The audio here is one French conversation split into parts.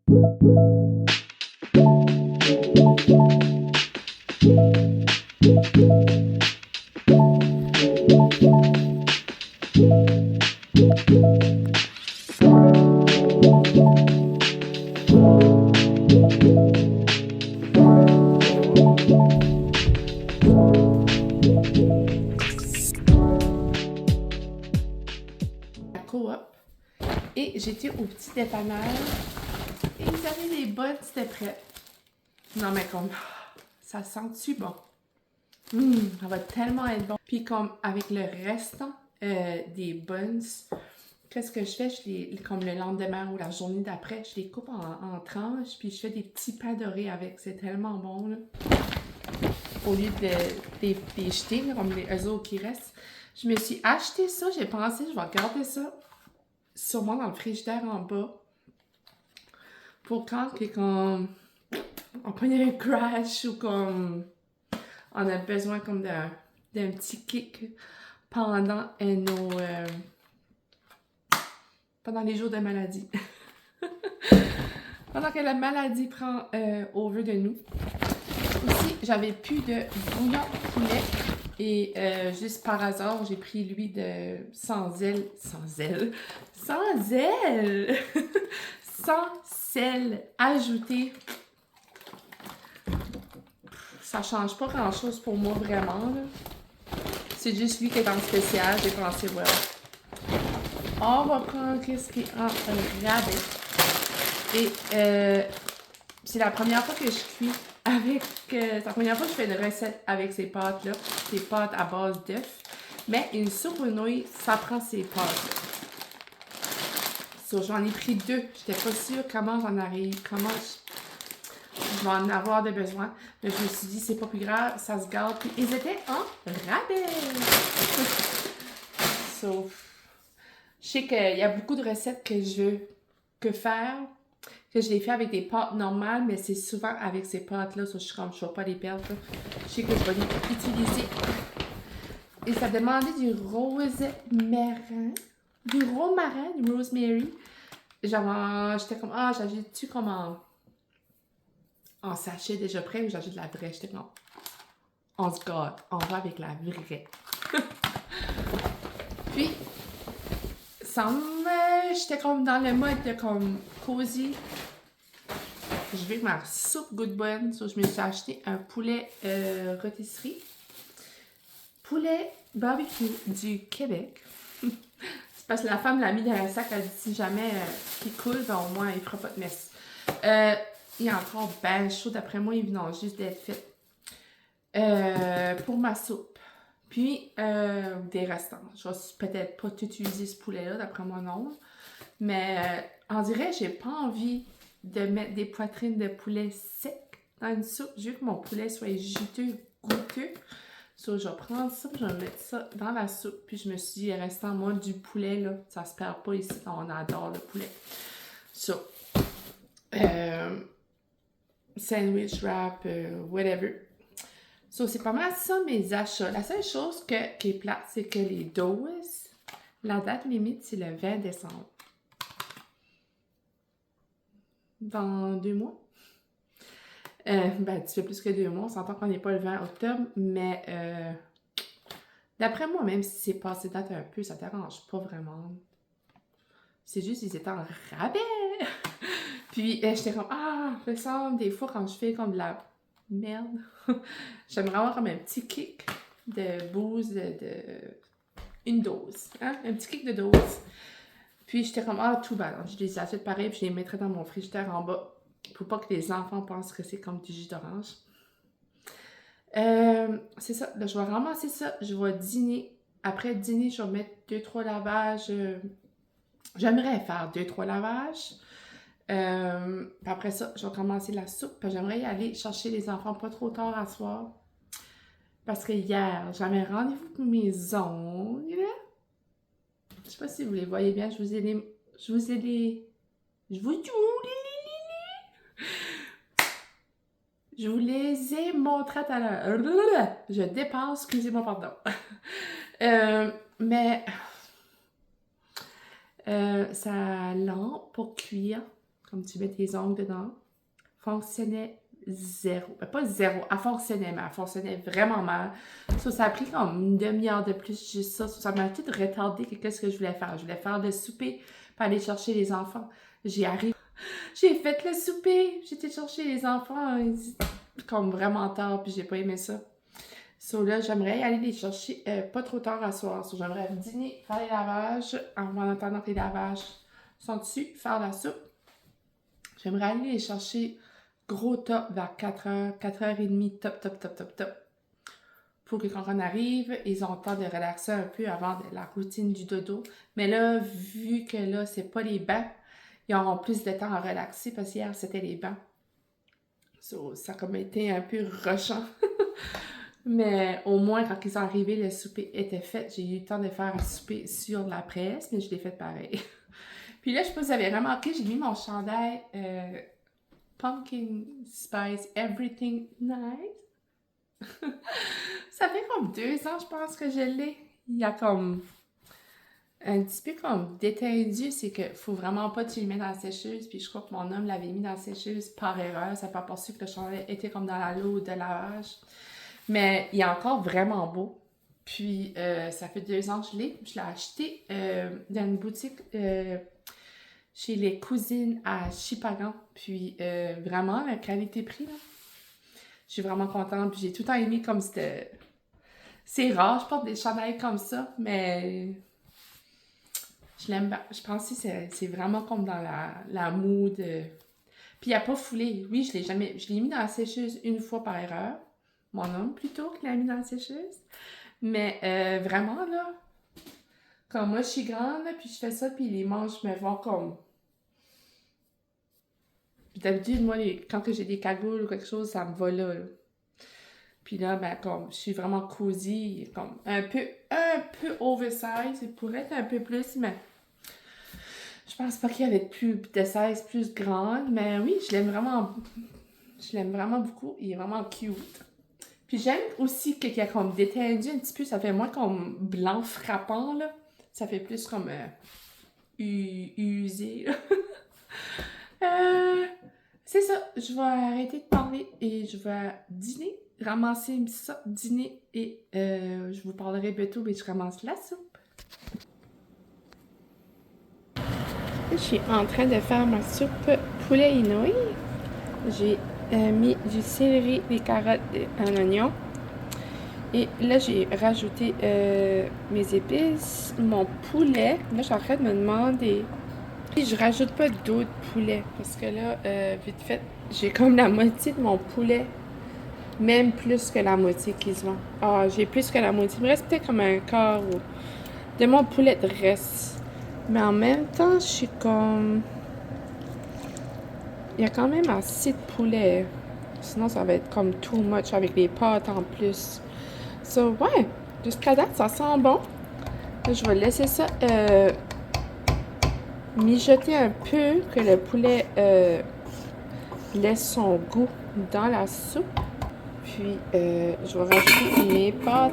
Coop et j'étais au petit dépanneur et ils avaient des bonnes, c'était prêt. Non mais comme, ça sent-tu bon? Ça va tellement être bon. Puis comme avec le restant des buns, qu'est-ce que je fais? Comme le lendemain ou la journée d'après, je les coupe en tranches puis je fais des petits pains dorés avec. C'est tellement bon là. Au lieu de les jeter, là, comme les autres qui restent. Je me suis acheté ça, j'ai pensé, je vais garder ça sûrement dans le frigidaire en bas. Pour quand on prend un crash ou comme on a besoin comme d'un petit kick pendant pendant les jours de maladie. Pendant que la maladie prend over de nous. Aussi, j'avais plus de bouillon poulet et juste par hasard, j'ai pris lui de sans sel ajouté. Ça change pas grand chose pour moi vraiment là. C'est juste lui qui est en spécial, j'ai pensé voilà. On va prendre qu'est-ce qui est en rabais. Et c'est la première fois que je cuis avec... c'est la première fois que je fais une recette avec ces pâtes-là. Ces pâtes à base d'œufs. Mais une soupe aux nouilles, ça prend ces pâtes-là. So, j'en ai pris 2. J'étais pas sûre comment j'en arrive, comment je vais en avoir de besoin. Mais je me suis dit, c'est pas plus grave, ça se garde. Puis ils étaient en rabais. So, je sais qu'il y a beaucoup de recettes que je veux faire, que je les fais avec des pâtes normales, mais c'est souvent avec ces pâtes-là, so je ne vais pas les perdre. Là. Je sais que je vais les utiliser. Et ça demandait du romarin, du rosemary. J'étais comme, j'ajoute-tu comme en sachet déjà prêt ou j'ajoute de la vraie? J'étais comme, on se garde, on va avec la vraie. Puis, j'étais comme dans le mode de comme cosy. Je veux que ma soupe goûte bonne. So, je me suis acheté un poulet rôtisserie. Poulet barbecue du Québec. C'est parce que la femme l'a mis dans un sac. Elle dit si jamais il coule, ben au moins il fera pas de messe. Il est encore bien chaud. D'après moi, il vient juste d'être fait. Pour ma soupe. Puis, des restants. Je vais peut-être pas tout utiliser ce poulet-là, d'après moi, non. Mais on dirait que j'ai pas envie de mettre des poitrines de poulet secs dans une soupe. Je veux que mon poulet soit juteux, goûteux. So, je vais prendre ça, je vais mettre ça dans la soupe. Puis je me suis dit, restant moi du poulet, là, ça se perd pas ici. On adore le poulet. So, sandwich wrap, whatever. So, c'est pas mal ça mes achats. La seule chose qui est plate, c'est que les doses, la date limite, c'est le 20 décembre. Dans 2 mois. Un petit peu plus que 2 mois. On s'entend qu'on n'est pas le 20 octobre, mais d'après moi, même si c'est passé date un peu, ça ne t'arrange pas vraiment. C'est juste qu'ils étaient en rabais. Puis j'étais comme, me semble, des fois quand je fais comme de la merde, j'aimerais avoir comme un petit kick de booze, une dose. Hein? Un petit kick de dose. Puis j'étais comme, tout bas. Je les achète pareil, puis je les mettrais dans mon frigidaire en bas. Pour pas que les enfants pensent que c'est comme du jus d'orange. C'est ça. Là, je vais ramasser ça. Je vais dîner. Après dîner, je vais mettre 2-3 lavages. J'aimerais faire 2-3 lavages. Puis après ça, je vais ramasser la soupe. Puis j'aimerais y aller chercher les enfants pas trop tard à soir. Parce que hier, j'avais rendez-vous pour mes ongles. Je sais pas si vous les voyez bien. Je vous les ai montrés tout à l'heure. Je dépasse, excusez-moi, pardon. Mais ça lampe pour cuire. comme tu mets tes ongles dedans. Fonctionnait zéro. Ben, pas zéro, elle fonctionnait, mais elle fonctionnait vraiment mal. Ça a pris comme une demi-heure de plus, juste ça. Ça m'a tout retardé qu'est-ce que je voulais faire. Je voulais faire le souper, puis aller chercher les enfants. J'ai fait le souper, j'étais chercher les enfants, comme vraiment tard, puis j'ai pas aimé ça. So là, j'aimerais aller les chercher pas trop tard à soir. So, j'aimerais dîner, faire les lavages, en attendant que les lavages sont dessus, faire la soupe. J'aimerais aller les chercher gros top vers 4h, 4h30, top. Pour que quand on arrive, ils ont le temps de relaxer un peu avant la routine du dodo. Mais là, vu que là, c'est pas les bains, ils auront plus de temps à relaxer parce qu'hier, c'était les bains. So, ça a comme été un peu rushant. Mais au moins, quand ils sont arrivés, le souper était fait. J'ai eu le temps de faire un souper sur la presse, mais je l'ai fait pareil. Puis là, je sais pas si vous avez remarqué, j'ai mis mon chandail Pumpkin Spice Everything Nice. Ça fait comme 2 ans, je pense, que je l'ai. Il y a comme un petit peu comme détendu, c'est que faut vraiment pas que tu le mets dans la sécheuse. Puis je crois que mon homme l'avait mis dans la sécheuse par erreur. Ça n'a pas perçu que le chandail était comme dans la l'eau de lavage. Mais il est encore vraiment beau. Puis ça fait 2 ans que je l'ai. Je l'ai acheté dans une boutique chez les cousines à Chipagan. Puis vraiment, la qualité-prix, là. Je suis vraiment contente. Puis j'ai tout le temps aimé comme c'était... C'est rare, je porte des chandails comme ça, mais je l'aime bien. Je pense que c'est vraiment comme dans la mood. Puis il n'a pas foulé. Oui, je l'ai mis dans la sécheuse une fois par erreur. Mon homme, plutôt, qui l'a mis dans la sécheuse. Mais vraiment, là, quand moi, je suis grande, là, puis je fais ça, puis les manches me vont comme... Puis d'habitude, moi, quand j'ai des cagoules ou quelque chose, ça me va là. Puis là, ben, comme, je suis vraiment cosy, comme, un peu oversize. Il pourrait être un peu plus, mais je pense pas qu'il y avait plus de size plus grande. Mais oui, je l'aime vraiment beaucoup. Il est vraiment cute. Puis j'aime aussi qu'il y a comme détendu un petit peu. Ça fait moins comme blanc frappant, là. Ça fait plus comme usé, c'est ça. Je vais arrêter de parler et je vais dîner. Ramasser ça, dîner et je vous parlerai bientôt, mais je ramasse la soupe. Je suis en train de faire ma soupe poulet inouï. J'ai mis du céleri, des carottes et un oignon. Et là, j'ai rajouté mes épices, mon poulet. Là, je suis en train de me demander... Je rajoute pas d'eau de poulet parce que là, vite fait, j'ai comme la moitié de mon poulet. Même plus que la moitié qui se vend. Ah, j'ai plus que la moitié. Il me reste peut-être comme un quart de mon poulet de reste. Mais en même temps, je suis comme... Il y a quand même assez de poulet. Sinon, ça va être comme too much avec les pâtes en plus. So, ouais. Jusqu'à date, ça sent bon. Là, je vais laisser ça mijoter un peu, que le poulet laisse son goût dans la soupe. Puis, je vais rajouter mes pâtes.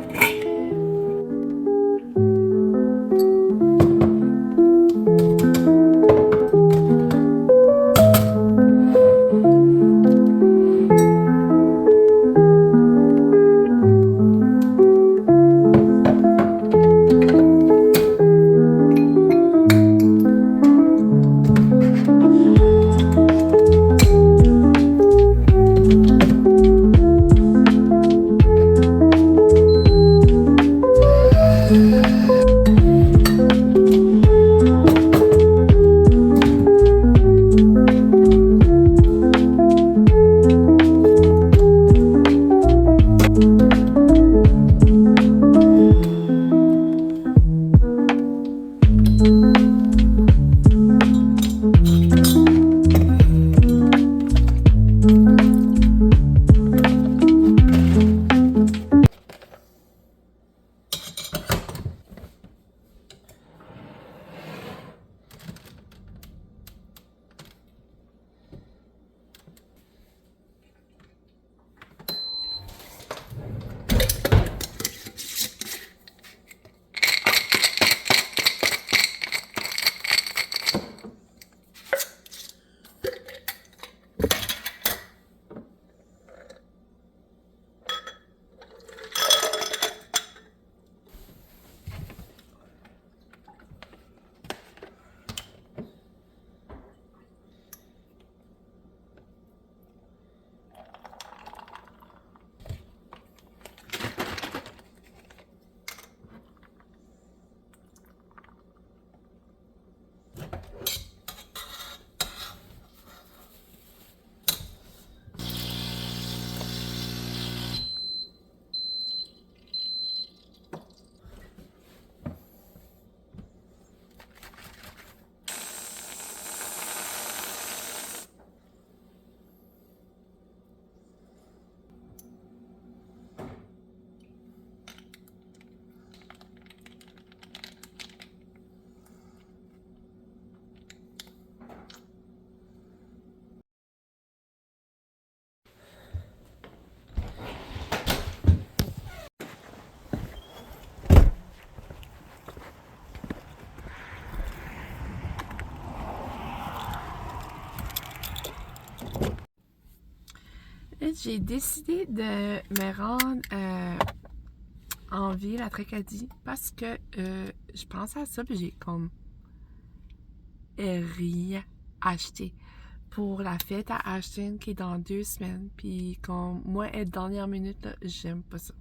fait, j'ai décidé de me rendre en ville à Tracadie parce que je pensais à ça puis j'ai comme rien acheté pour la fête à Ashton qui est dans 2 semaines. Puis comme moi, être dernière minute, là, j'aime pas ça.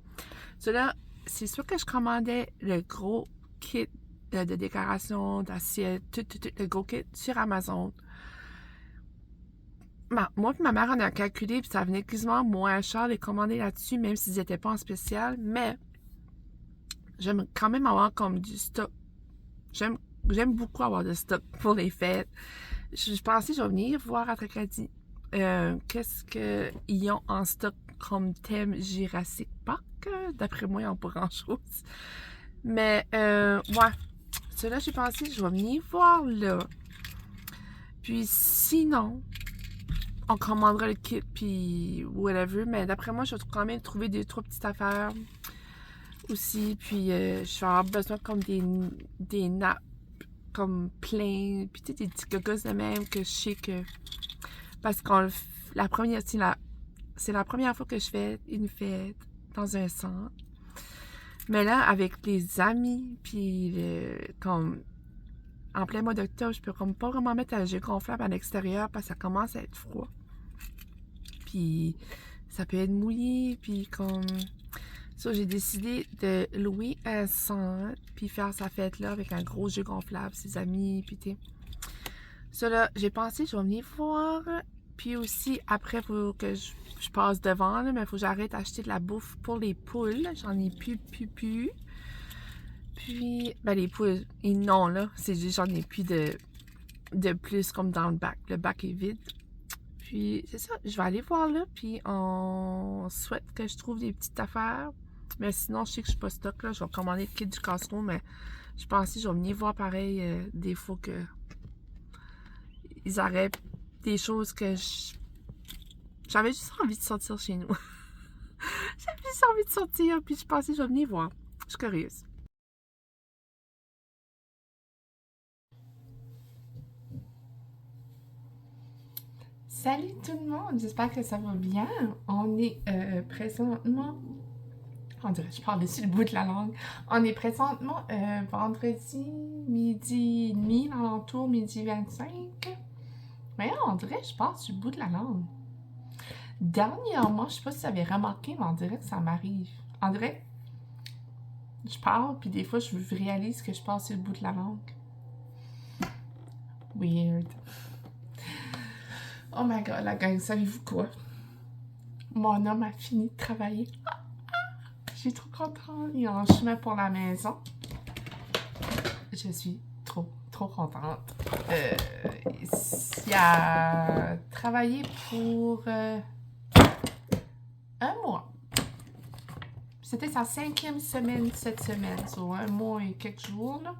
Cela, c'est sûr que je commandais le gros kit de décoration, d'assiette, tout le gros kit sur Amazon. Moi et ma mère, on a calculé, puis ça venait quasiment moins cher les commander là-dessus, même s'ils n'étaient pas en spécial. Mais j'aime quand même avoir comme du stock. J'aime beaucoup avoir de stock pour les fêtes. Je pensais que je vais venir voir à Tracadie qu'est-ce qu'ils ont en stock comme thème Jurassic Park. D'après moi, ils n'ont pas grand-chose. Mais, ouais. Cela, j'ai pensé que je vais venir voir là. Puis sinon, on commandera le kit, puis whatever. Mais d'après moi, je vais quand même trouver 2-3 petites affaires aussi. Puis je vais avoir besoin comme des nappes comme plein. Puis tu sais, des petits gogos de même que je sais que... Parce que c'est la première fois que je fais une fête dans un centre. Mais là, avec les amis, puis comme en plein mois d'octobre, je peux comme pas vraiment mettre un jeu gonflable à l'extérieur parce que ça commence à être froid. Puis ça peut être mouillé, puis comme... Ça, j'ai décidé de louer un centre, puis faire sa fête là avec un gros jeu gonflable, ses amis, puis tu ça là, j'ai pensé, je vais venir voir. Puis aussi, après, il faut que je passe devant, là, mais il faut que j'arrête d'acheter de la bouffe pour les poules. J'en ai plus. Puis, ben les poules, et non, là, c'est juste j'en ai plus de plus comme dans le bac. Le bac est vide. Puis, c'est ça, je vais aller voir là, puis on souhaite que je trouve des petites affaires. Mais sinon, je sais que je suis pas stock, là. Je vais commander le kit du Costco, mais je pense que je vais venir voir pareil des fois que ils arrêtent des choses que j'avais juste envie de sortir chez nous. J'avais juste envie de sortir, puis je pensais que je vais venir voir. Je suis curieuse. Salut tout le monde, j'espère que ça va bien. On est présentement, on dirait que je parle dessus le bout de la langue. On est présentement vendredi, midi et demi, alentour, midi 25. Mais on dirait que je parle sur le bout de la langue. Dernièrement, je sais pas si vous avez remarqué, mais on dirait que ça m'arrive. On dirait que je parle, puis des fois, je réalise que je parle sur le bout de la langue. Weird. Oh my god, la gang, savez-vous quoi? Mon homme a fini de travailler. Je suis trop contente. Il est en chemin pour la maison. Je suis trop contente. Il a travaillé pour 1 mois. C'était sa 5e semaine cette semaine. Sur 1 mois et quelques jours, là.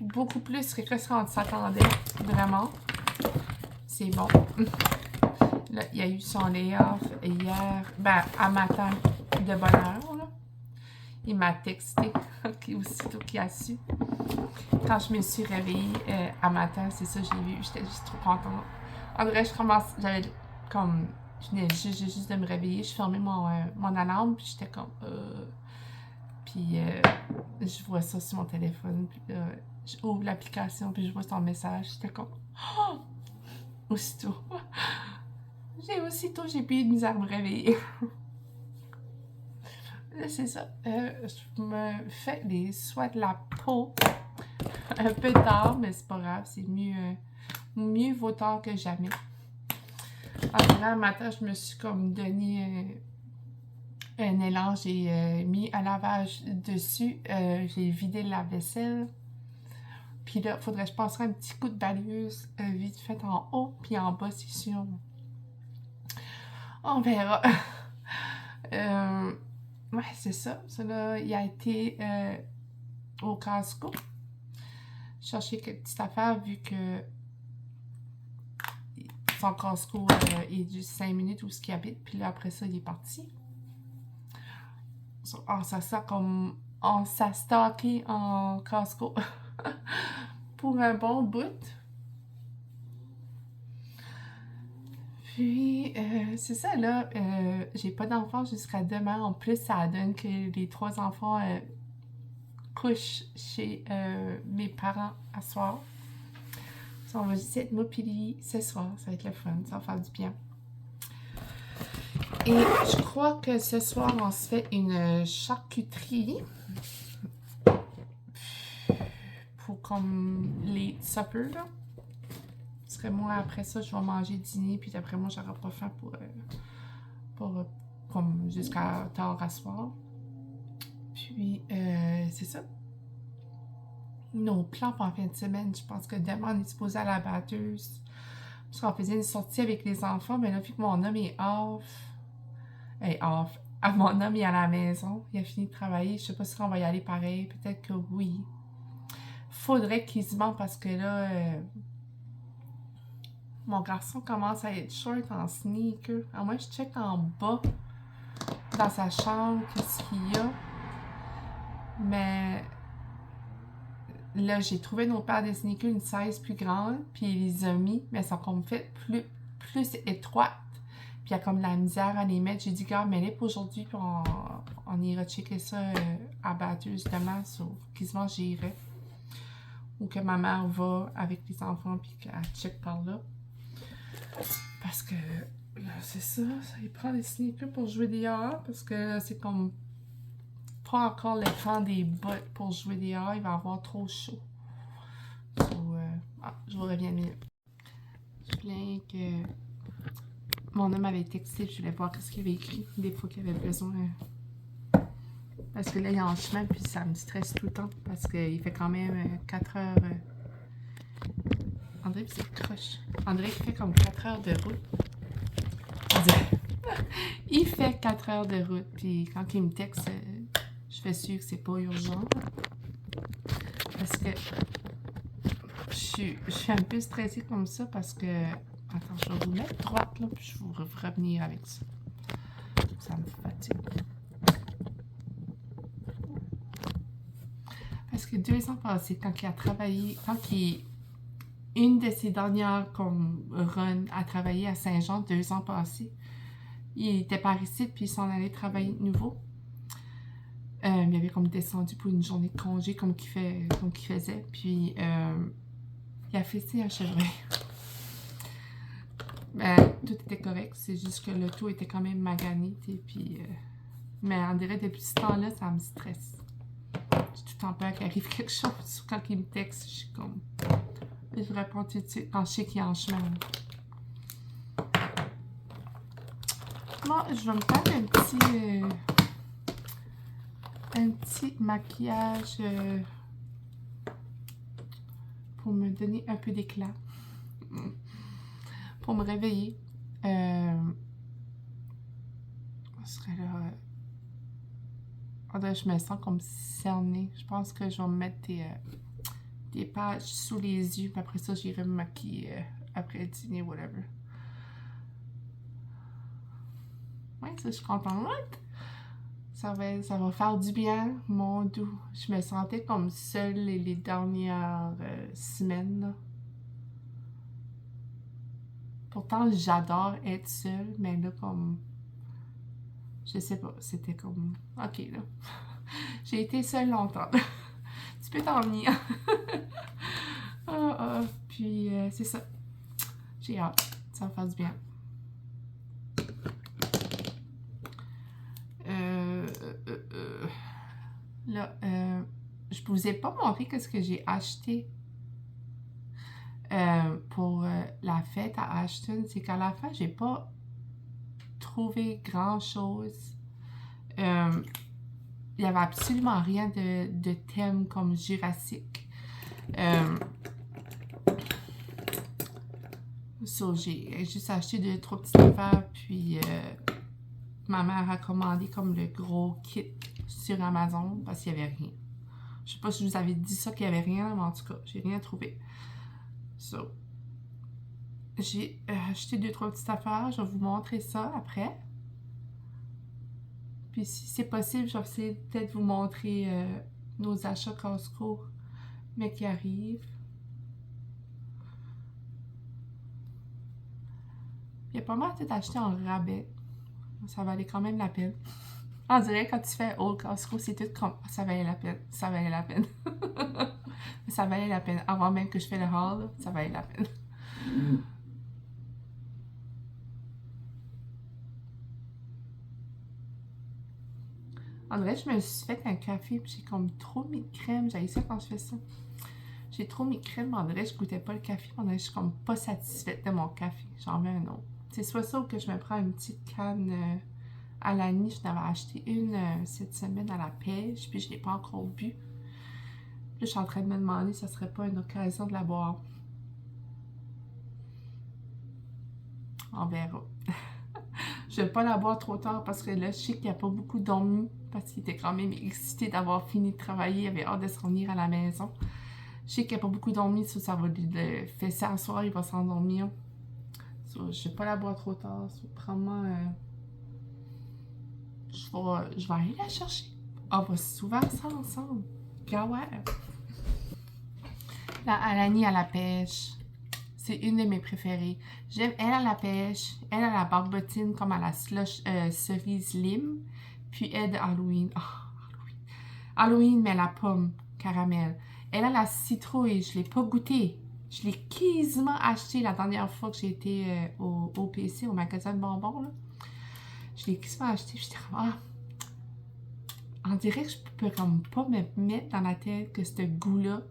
Beaucoup plus que ce qu'on s'attendait. Vraiment. C'est bon. Là, il y a eu son layoff hier, ben, à matin de bonne heure, là. Il m'a texté, aussitôt qu'il a su. Quand je me suis réveillée à matin, c'est ça, j'ai vu, j'étais juste trop contente. En vrai, j'avais comme, je venais juste de me réveiller, je fermais mon alarme, puis j'étais comme, puis je vois ça sur mon téléphone, puis là, j'ouvre l'application, puis je vois son message, j'étais comme, oh! Aussitôt. J'ai plus eu de misère à me réveiller. Là, c'est ça. Je me fais les soins de la peau un peu tard, mais c'est pas grave. C'est mieux vaut tard que jamais. Alors là, un matin, je me suis comme donné un élan. J'ai mis un lavage dessus. J'ai vidé la vaisselle. Puis là, il faudrait que je passerai un petit coup de balayeuse vite fait en haut, puis en bas, c'est sûr. On verra. Ouais, c'est ça. Ça là, il a été au Costco chercher quelques petites affaires vu que son Costco est juste 5 minutes où ce qu'il habite. Puis là, après ça, il est parti. Ça sent comme on s'est stocké en Costco pour un bon bout. Puis, c'est ça, là, j'ai pas d'enfants jusqu'à demain. En plus, ça donne que les 3 enfants couchent chez mes parents à soir. Ça, on va juste être moi puis lui ce soir. Ça va être le fun, ça va faire du bien. Et je crois que ce soir, on se fait une charcuterie pour comme les suppers, là. Parce que moi, après ça, je vais manger dîner, puis d'après moi, j'aurai pas faim pour comme jusqu'à tard à soir. Puis, c'est ça. Nos plans pour la fin de semaine, je pense que demain, on est supposé à la batteuse. Parce qu'on faisait une sortie avec les enfants, mais là, vu que mon homme est off, mon homme est à la maison, il a fini de travailler, je sais pas si on va y aller pareil, peut-être que oui. Faudrait qu'il se mente parce que là, mon garçon commence à être short en sneakers. Alors moi, je check en bas dans sa chambre qu'est-ce qu'il y a. Mais là, j'ai trouvé nos paires de sneakers une size plus grande, puis il les a mis, mais elles sont comme faites plus étroites. Puis il y a comme de la misère à les mettre. J'ai dit, gars, mets-les pour aujourd'hui, puis on ira checker ça à batteuse demain, sauf quasiment j'irai. Ou que ma mère va avec les enfants, puis qu'elle check par là. Parce que là, c'est ça, il prend des sneakers pour jouer dehors, parce que c'est comme pas encore le temps des bottes pour jouer dehors, il va avoir trop chaud. Je vous reviens une minute. Je plains que mon homme avait texté, je voulais voir ce qu'il avait écrit, des fois qu'il avait besoin. Parce que là, il est en chemin, puis ça me stresse tout le temps, parce qu'il fait quand même 4 heures. André, puis c'est croche. André, il fait comme 4 heures de route. Il fait 4 heures de route, puis quand il me texte, je fais sûr que c'est pas urgent. Parce que je suis un peu stressée comme ça, parce que... Attends, je vais vous mettre droite, là, puis je vais vous revenir avec ça. Ça me fatigue. Parce que 2 ans passés, quand il a travaillé, une de ses dernières comme run a travaillé à Saint-Jean 2 ans passés, il était par ici, puis il s'en allait travailler de nouveau. Il avait comme descendu pour une journée de congé comme qu'il faisait, puis il a fessé un chevreuil. Tout était correct, c'est juste que le tout était quand même magané, puis... mais on dirait depuis ce temps-là, ça me stresse. J'ai tout le temps peur qu'il arrive quelque chose. Quand il me texte, je suis comme... Je réponds tout de suite quand je sais qu'il est en chemin. Moi, je vais me faire un petit maquillage pour me donner un peu d'éclat. Pour me réveiller. Ce serait là... je me sens comme cernée. Je pense que je vais me mettre des pages sous les yeux. Puis après ça, j'irai me maquiller après le dîner, whatever. Ouais, ça, je suis contente. Ça va faire du bien, mon doux. Je me sentais comme seule les dernières semaines. Là. Pourtant, j'adore être seule, mais là, comme... Je sais pas, c'était comme... Ok, là. J'ai été seule longtemps. Tu peux t'en venir. Puis, c'est ça. J'ai hâte. Ça va faire du bien. Là, je vous ai pas montré ce que j'ai acheté pour la fête à Ashton. C'est qu'à la fin, j'ai pas trouvé grand-chose. Il y avait absolument rien de thème comme Jurassique. J'ai juste acheté 2-3 petites affaires, puis ma mère a commandé comme le gros kit sur Amazon parce qu'il n'y avait rien. Je sais pas si je vous avais dit ça qu'il n'y avait rien, mais en tout cas, j'ai rien trouvé. So, j'ai acheté 2-3 petites affaires, je vais vous montrer ça après. Puis si c'est possible, je vais essayer peut-être vous montrer nos achats Costco, mais qui arrivent. Il y a pas mal tout acheté en rabais. Ça valait quand même la peine. On dirait quand tu fais Old Costco, c'est tout comme ça valait la peine, ça valait la peine. Ça valait la peine. Avant même que je fais le haul, là, ça valait la peine. En vrai, je me suis fait un café puis j'ai comme trop mis de crème. J'ai ça quand je fais ça. J'ai trop mis de crème. En vrai, je goûtais pas le café. En vrai, je suis comme pas satisfaite de mon café. J'en veux un autre. C'est soit ça ou que je me prends une petite canne à l'année. Je n'avais acheté une cette semaine à la pêche puis je l'ai pas encore bu. Là, je suis en train de me demander si ça serait pas une occasion de la boire. On verra. Je vais pas la boire trop tard parce que là, je sais qu'il a pas beaucoup dormi parce qu'il était quand même excité d'avoir fini de travailler. Il avait hâte de se revenir à la maison. Je sais qu'il a pas beaucoup dormi, ça va le fesser à soir, il va s'endormir. Je vais pas la boire trop tard. Probablement, je vais aller la chercher. On va souvent ça ensemble. Ouais. La Alani à la pêche. C'est une de mes préférées. J'aime elle à la pêche, elle à la barbotine comme à la slush cerise lime, puis elle de Halloween. Oh, Halloween. Halloween, mais à la pomme, caramel. Elle a la citrouille, je ne l'ai pas goûtée. Je l'ai quasiment acheté la dernière fois que j'ai été au PC, au magasin de bonbons. Là. Je l'ai quasiment acheté, j'étais comme, ah, on dirait que je peux comme pas me mettre dans la tête que ce goût-là,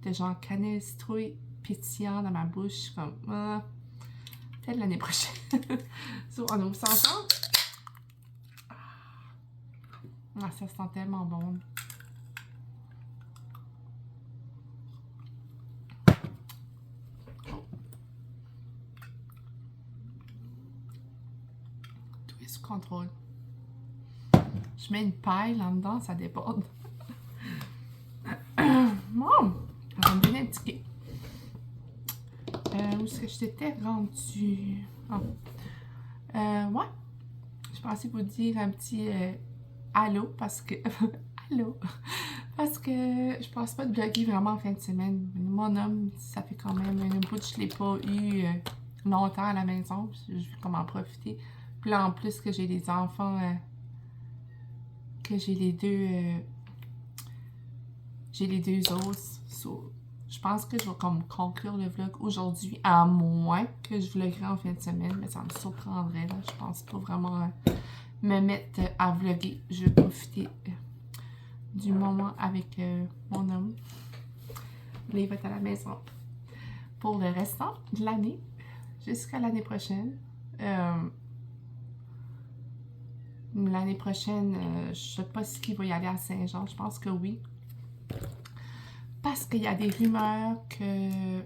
de genre cannelle, citrouille, pétillant dans ma bouche, comme, peut-être l'année prochaine. So, on ouvre ça ensemble. Ah, ça sent tellement bon. Tout est sous contrôle. Je mets une paille là-dedans, ça déborde. Bon, ça va me donner un ticket. Où est-ce que je t'étais rendue? Oh. Ouais. Je pensais vous dire un petit allô parce que. Allô! Parce que je pense pas de bloguer vraiment en fin de semaine. Mon homme, ça fait quand même un bout que je l'ai pas eu longtemps à la maison. Je vais comme en profiter. Puis là, en plus que j'ai des enfants, que j'ai les deux os. So, je pense que je vais comme conclure le vlog aujourd'hui, à moins que je vloguerai en fin de semaine, mais ça me surprendrait. Là. Je pense pas vraiment me mettre à vlogger. Je vais profiter du moment avec mon homme. Là, il va être à la maison pour le restant de l'année, jusqu'à l'année prochaine. L'année prochaine, je sais pas s'il va y aller à Saint-Jean. Je pense que oui. Parce qu'il y a des rumeurs que...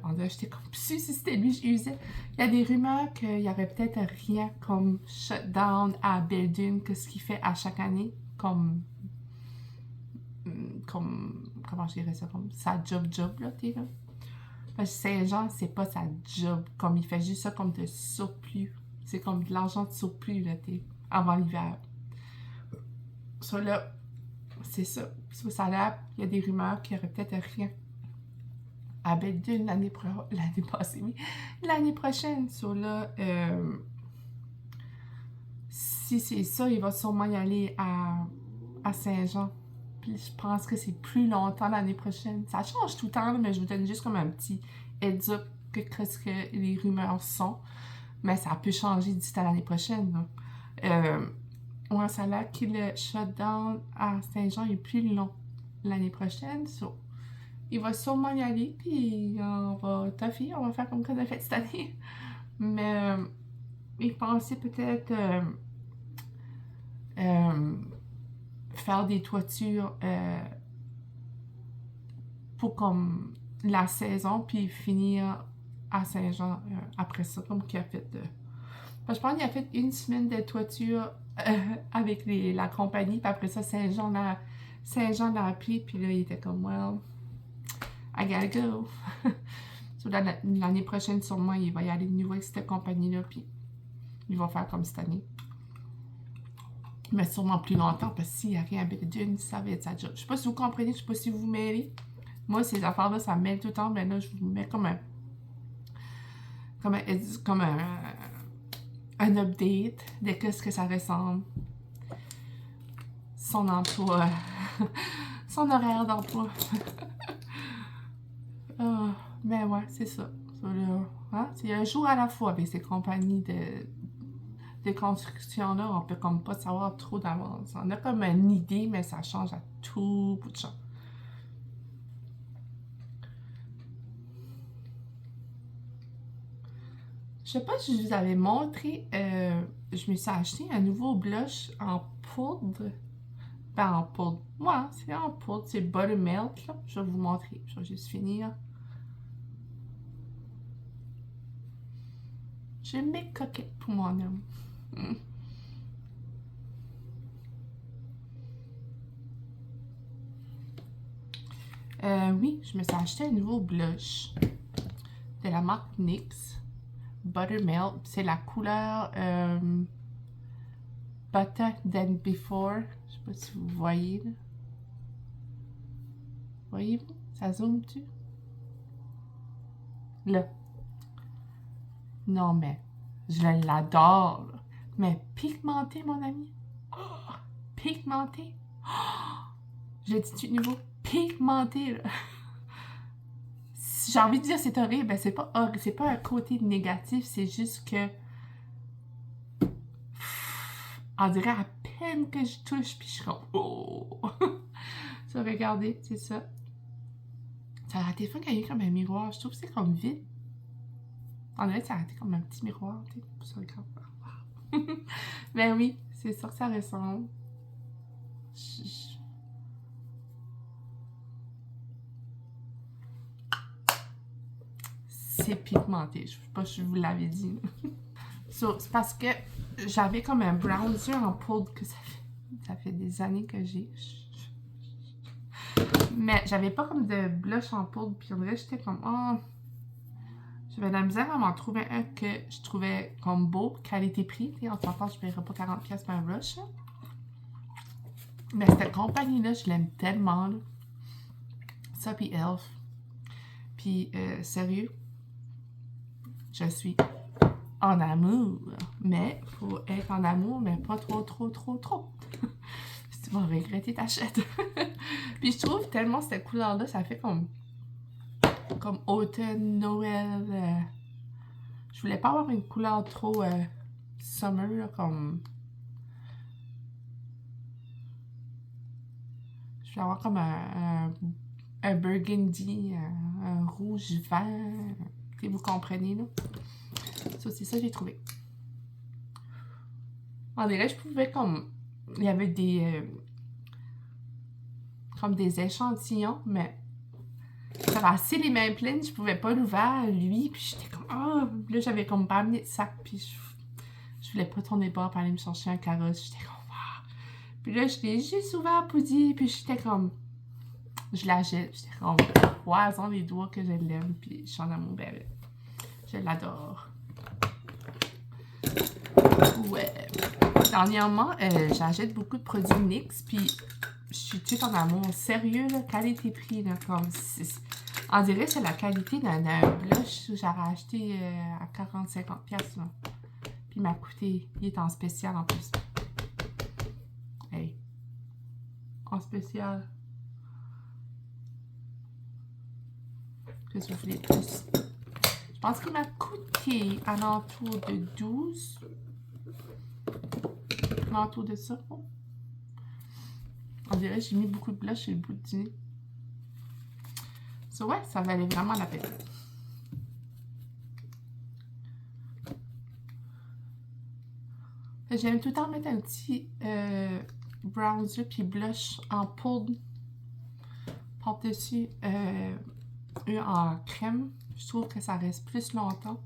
on dirait que j'étais comme si c'était lui, je usais. Il y a des rumeurs qu'il y avait peut-être rien comme shutdown à Belle-Dune que ce qu'il fait à chaque année. Comme comment je dirais ça? Comme sa job, là, tu sais, là. Parce que Saint-Jean, c'est pas sa job. Comme il fait juste ça comme de surplus. C'est comme de l'argent de surplus, là, tu sais, avant l'hiver. Ça, là, c'est ça. Sur ça là, il y a des rumeurs qu'il y aurait peut-être rien à Belle-Dune l'année passée, oui. L'année prochaine. Sur là, si c'est ça, il va sûrement y aller à Saint-Jean. Puis je pense que c'est plus longtemps l'année prochaine. Ça change tout le temps, mais je vous donne juste comme un petit heads up que qu'est-ce que les rumeurs sont. Mais ça peut changer d'ici à l'année prochaine. Ouais, ça a l'air que le shutdown à Saint-Jean est plus long l'année prochaine. So, il va sûrement y aller, puis on va toffer, on va faire comme qu'on a fait cette année. Mais il pensait peut-être faire des toitures pour comme la saison, puis finir à Saint-Jean après ça, comme qu'il a fait. Je pense qu'il a fait une semaine de toiture avec la compagnie, puis après ça, Saint-Jean l'a appelé, puis là, il était comme, well, I gotta go. So, l'année prochaine, sûrement, il va y aller de nouveau avec cette compagnie-là, puis il va faire comme cette année. Mais sûrement plus longtemps, parce que s'il n'y a rien à Belle-Dune, ça va être sa job. Je sais pas si vous comprenez, je sais pas si vous mêlez. Moi, ces affaires-là, ça me mêle tout le temps, mais là, je vous mets comme comme un update de qu'est-ce que ça ressemble. Son emploi. Son horaire d'emploi. Mais ouais, c'est ça. Hein? C'est un jour à la fois avec ces compagnies de construction-là. On peut comme pas savoir trop d'avance. On a comme une idée, mais ça change à tout bout de champ. Je sais pas si je vous avais montré, je me suis acheté un nouveau blush en poudre. Ben en poudre. Ouais, c'est en poudre, c'est Buttermilk, là. Je vais vous montrer. Je vais juste finir. Je mets coquette pour mon homme. Oui, je me suis acheté un nouveau blush de la marque NYX. Buttermilk. C'est la couleur Butter Than Before. Je sais pas si vous voyez. Là. Voyez-vous? Ça zoome-tu? Là. Non, mais je l'adore. Mais pigmenté, mon ami. Oh, pigmenté. Oh, je dis-tu de nouveau? Pigmenté, là. J'ai envie de dire c'est horrible, ben c'est pas horrible, c'est pas un côté négatif, c'est juste que on dirait à peine que je touche puis je suis comme oh. Ça, regardez, c'est ça. Ça a été fun qu'il y ait comme un miroir, je trouve que c'est comme vide. On dirait que ça a été comme un petit miroir, tu sais, pour ça regarde. Ben oui, c'est ça que ça ressemble. C'est pigmenté, je sais pas si je vous l'avais dit. So, c'est parce que j'avais comme un bronzer en poudre que ça fait des années que j'ai. Mais j'avais pas comme de blush en poudre, puis on dirait que j'étais comme oh. J'avais de la misère à m'en trouver un que je trouvais comme beau, qualité-prix. En s'entend, je paierais pas 40$ pour un blush. Là. Mais cette compagnie-là, je l'aime tellement. Là. Ça, puis Elf. Puis, sérieux, je suis en amour. Mais, faut être en amour, mais pas trop. Si tu vas regretter, t'achètes. Puis, je trouve tellement cette couleur-là, ça fait comme automne, Noël. Je voulais pas avoir une couleur trop summer, là, comme... Je voulais avoir comme un burgundy, un rouge vert. Et vous comprenez, là? Ça, c'est ça que j'ai trouvé. On dirait que je pouvais comme... Il y avait des... comme des échantillons, mais... J'avais assez les mains pleines, je pouvais pas l'ouvrir, lui, puis j'étais comme... Oh! Là, j'avais comme pas amené de sac, puis je voulais pas tourner bord pour aller me chercher un carrosse. J'étais comme... Oh! Puis là, je l'ai juste ouvert pour dire, puis j'étais comme... Je la jette, j'étais comme... Poison les doigts que je l'aime, puis je suis en amour bébé. Je l'adore. Ouais. Dernièrement, j'achète beaucoup de produits NYX, puis je suis toute en amour. Sérieux, là, qualité-prix, là, comme... On dirait que c'est la qualité d'un blush que j'avais acheté à 40-50$, là. Puis il m'a coûté... Il est en spécial, en plus. Hey. En spécial. Qu'est-ce que vous voulez plus? Je pense qu'il m'a coûté à l'entour de 12. À l'entour de ça. On dirait que j'ai mis beaucoup de blush sur le bout du nez. So, ouais, ça valait vraiment la peine. J'aime tout le temps mettre un petit bronzer puis blush en poudre par-dessus en crème. Je trouve que ça reste plus longtemps.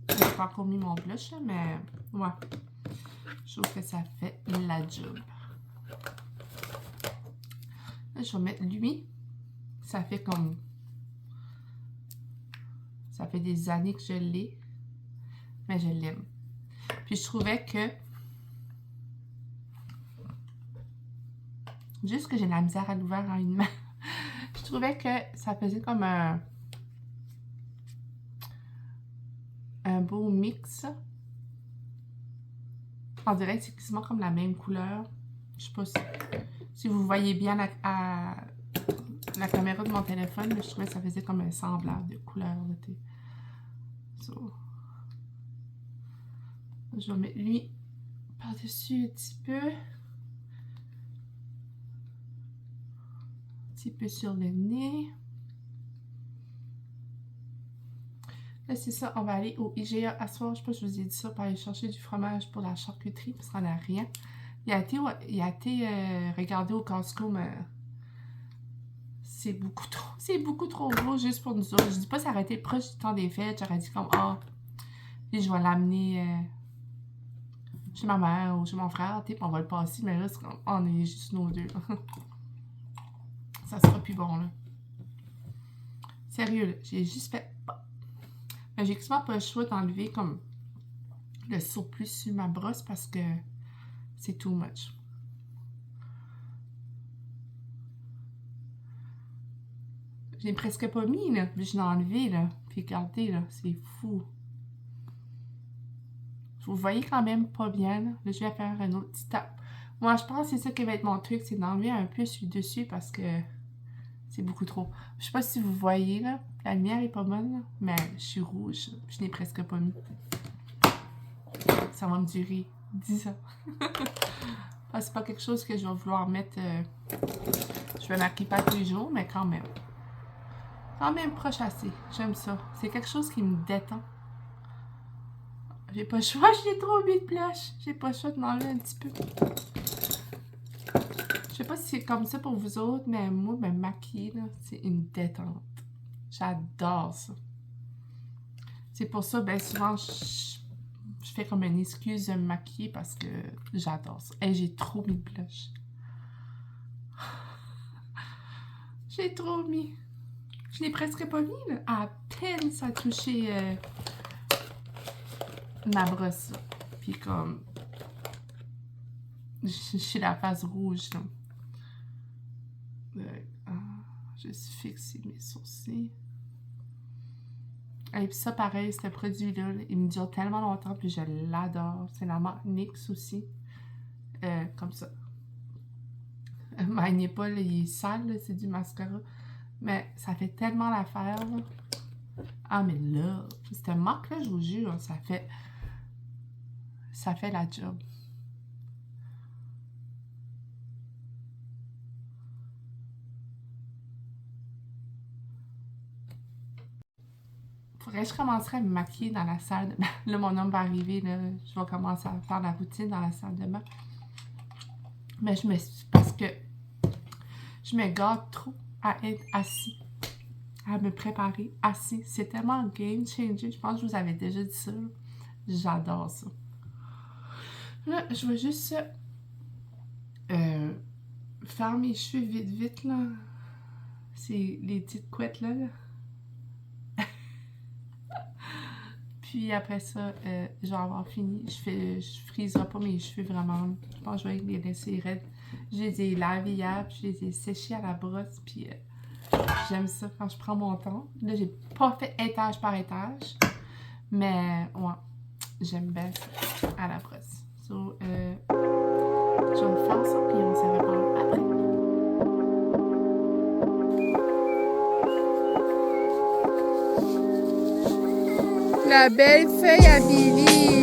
J'ai pas encore mis mon blush, mais ouais. Je trouve que ça fait la job. Là, je vais mettre lui. Ça fait comme... Ça fait des années que je l'ai. Mais je l'aime. Puis je trouvais que... Juste que j'ai de la misère à l'ouvrir en une main. Je trouvais que ça faisait comme un beau mix. On dirait que c'est quasiment comme la même couleur. Je sais pas si vous voyez bien la caméra de mon téléphone, mais je trouvais que ça faisait comme un semblable de couleur. So. Je vais mettre lui par-dessus un petit peu. Un petit peu sur le nez. Là, c'est ça, on va aller au IGA à soir. Je sais pas si je vous ai dit ça, pour aller chercher du fromage pour la charcuterie, parce qu'on n'a rien. Il a été regardé au Costco, mais c'est beaucoup trop gros juste pour nous autres. Je dis pas s'arrêter proche du temps des fêtes. J'aurais dit comme, puis je vais l'amener chez ma mère ou chez mon frère, puis on va le passer, mais là, on est juste nous deux. Ça sera plus bon, là. Sérieux, là, j'ai juste fait... Mais j'ai quasiment pas le choix d'enlever comme le surplus sur ma brosse parce que c'est too much. Je l'ai presque pas mis, là. Je l'ai enlevé, là. Puis regardez, là, c'est fou. Vous voyez quand même pas bien, là. Là, je vais faire un autre petit tap. Moi, je pense que c'est ça qui va être mon truc, c'est d'enlever un peu sur le dessus parce que c'est beaucoup trop. Je sais pas si vous voyez, là. La lumière est pas bonne, là, mais je suis rouge. Je n'ai presque pas mis. Ça va me durer 10 ans. C'est pas quelque chose que je vais vouloir mettre... je vais m'appliquer pas tous les jours, mais quand même. Quand même proche assez. J'aime ça. C'est quelque chose qui me détend. J'ai pas le choix, j'ai trop mis de blush. J'ai pas le choix de m'enlever un petit peu. Je sais pas si c'est comme ça pour vous autres, mais moi, me maquiller, là, c'est une détente. J'adore ça. C'est pour ça, ben souvent, je fais comme une excuse de me maquiller parce que j'adore ça. Et j'ai trop mis de blush. J'ai trop mis. Je l'ai presque pas mis, là. À peine ça a touché ma brosse, là. Puis comme... J'ai la face rouge, là. Juste fixer mes sourcils. Et puis ça, pareil, ce produit-là, il me dure tellement longtemps, puis je l'adore. C'est la marque NYX aussi. Comme ça. Il n'est pas, là, il est sale, c'est du mascara. Mais ça fait tellement l'affaire, là. Ah, mais là, cette marque-là, je vous jure, ça fait la job. Faudrait que je commencerais à me maquiller dans la salle de bain. Là, mon homme va arriver, là, je vais commencer à faire la routine dans la salle de bain. Mais parce que je me gâte trop à être assis, à me préparer assis. C'est tellement un game changer. Je pense que je vous avais déjà dit ça. J'adore ça. Là, je vais juste faire mes cheveux vite, là. C'est les petites couettes, là. Puis après ça, je vais avoir fini. Je friserai pas mes cheveux vraiment. Je pense que je vais les laisser raides. Je les ai lavés hier, puis je les ai séchés à la brosse. Puis j'aime ça quand je prends mon temps. Là, j'ai pas fait étage par étage. Mais ouais, j'aime bien ça à la brosse. So, je vais faire ça, puis on se reparle après. La belle feuille à Billy.